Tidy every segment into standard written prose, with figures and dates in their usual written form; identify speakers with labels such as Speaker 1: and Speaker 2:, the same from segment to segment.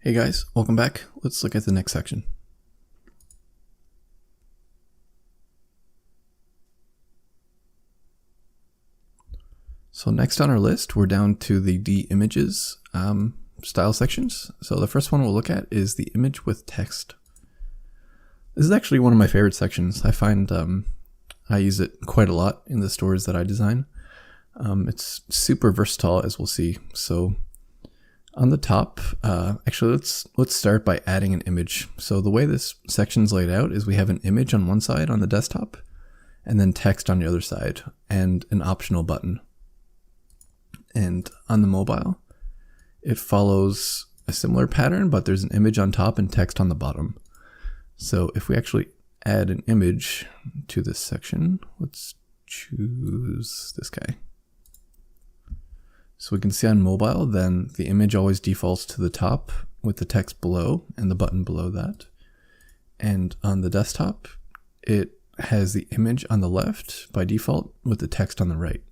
Speaker 1: Hey guys, welcome back. Let's look at the next section. So next on our list, we're down to the D-images style sections. So the first one we'll look at is the image with text. This is actually one of my favorite sections. I find I use it quite a lot in the stores that I design. It's super versatile, as we'll see. So on the top, actually let's start by adding an image. So the way this section's laid out is we have an image on one side on the desktop, and then text on the other side, and an optional button. And on the mobile, it follows a similar pattern, but there's an image on top and text on the bottom. So if we actually add an image to this section, let's choose this guy. So we can see on mobile, then the image always defaults to the top with the text below and the button below that. And on the desktop, it has the image on the left by default with the text on the right.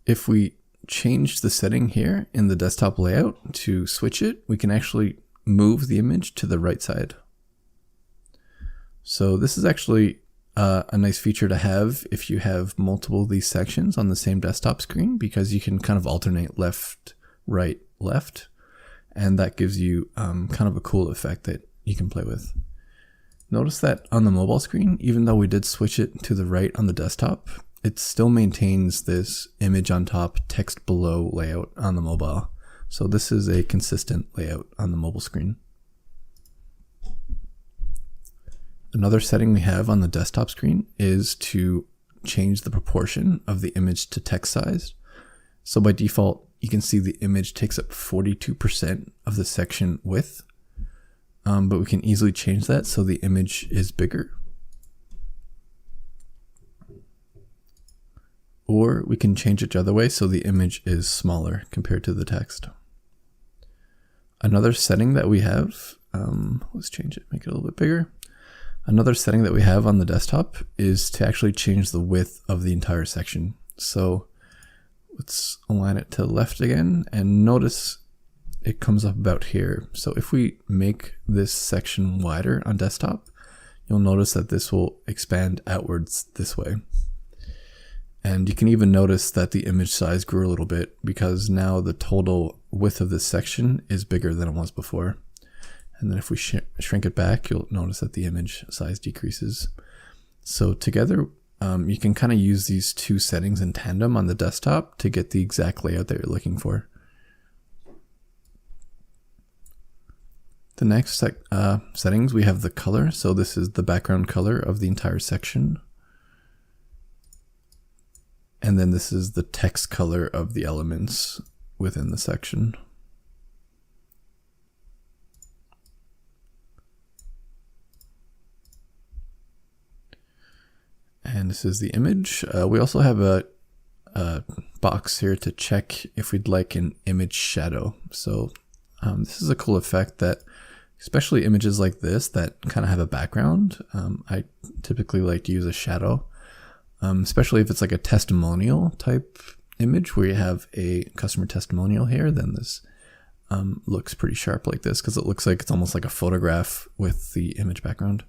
Speaker 1: If we change the setting here in the desktop layout to switch it, we can actually move the image to the right side. So this is actually a nice feature to have if you have multiple of these sections on the same desktop screen, because you can kind of alternate left, right, left, and that gives you kind of a cool effect that you can play with. Notice that on the mobile screen, even though we did switch it to the right on the desktop, it still maintains this image on top, text below layout on the mobile. So this is a consistent layout on the mobile screen. Another setting we have on the desktop screen is to change the proportion of the image to text size. So by default, you can see the image takes up 42% of the section width, but we can easily change that so the image is bigger. Or we can change it the other way so the image is smaller compared to the text. Another setting that we have, let's change it, make it a little bit bigger. Another setting that we have on the desktop is to actually change the width of the entire section. So let's align it to the left again, and notice it comes up about here. So if we make this section wider on desktop, you'll notice that this will expand outwards this way. And you can even notice that the image size grew a little bit because now the total width of this section is bigger than it was before. And then if we shrink it back, you'll notice that the image size decreases. So together, you can kind of use these two settings in tandem on the desktop to get the exact layout that you're looking for. The next settings, we have the color. So this is the background color of the entire section. And then this is the text color of the elements within the section. And this is the image. We also have a box here to check if we'd like an image shadow. So this is a cool effect that, especially images like this that kind of have a background, I typically like to use a shadow. Especially if it's like a testimonial type image where you have a customer testimonial here, then this looks pretty sharp like this because it looks like it's almost like a photograph with the image background.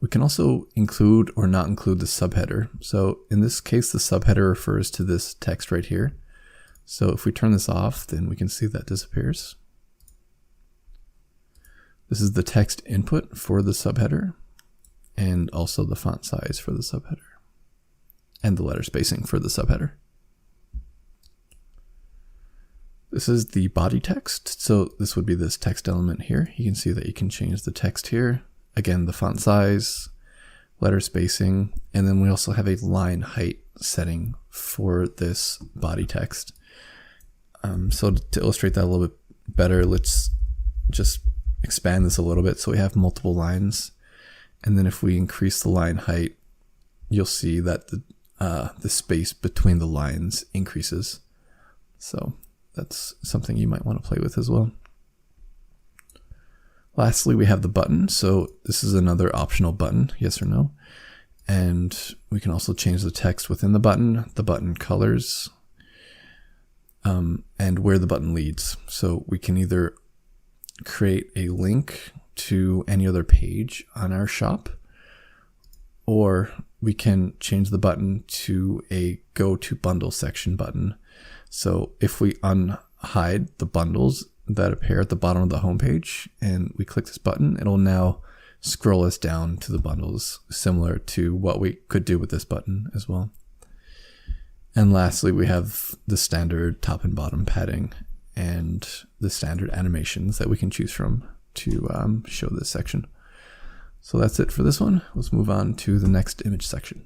Speaker 1: We can also include or not include the subheader. So in this case, the subheader refers to this text right here. So if we turn this off, then we can see that disappears. This is the text input for the subheader, and also the font size for the subheader, and the letter spacing for the subheader. This is the body text. So this would be this text element here. You can see that you can change the text here. Again, the font size, letter spacing, and then we also have a line height setting for this body text. So to illustrate that a little bit better, let's just expand this a little bit so we have multiple lines. And then if we increase the line height, you'll see that the space between the lines increases. So that's something you might want to play with as well. Lastly, we have the button. So this is another optional button, yes or no. And we can also change the text within the button colors. and where the button leads. So we can either create a link to any other page on our shop, or we can change the button to a go to bundle section button. So if we unhide the bundles that appear at the bottom of the homepage and we click this button, it'll now scroll us down to the bundles, similar to what we could do with this button as well. And lastly, we have the standard top and bottom padding and the standard animations that we can choose from to show this section. So that's it for this one. Let's move on to the next image section.